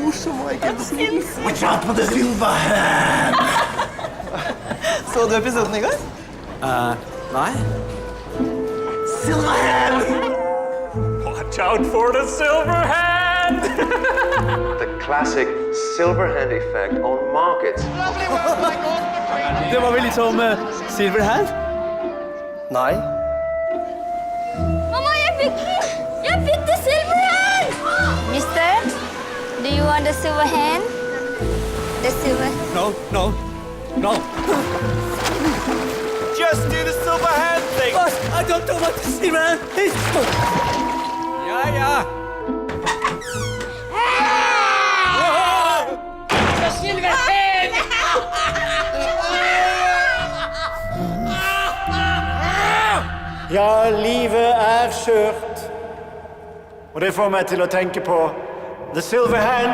morsom og ikke si. Watch out for the silver hand! Så du episoden i går? Nei. Silver hand! Watch out for the silver hand! The classic silver hand effect on markets. Det var vel litt som Silverhand? Nei. Mamma, jeg fikk den! Jeg fikk the silver hand! Mister, do you want the silver hand? The silver... No. Just do the silver hand thing! But I don't know what the Silverhand is. Ja. Ja, livet skjørt. Og det får meg til å tenke på The Silver Hand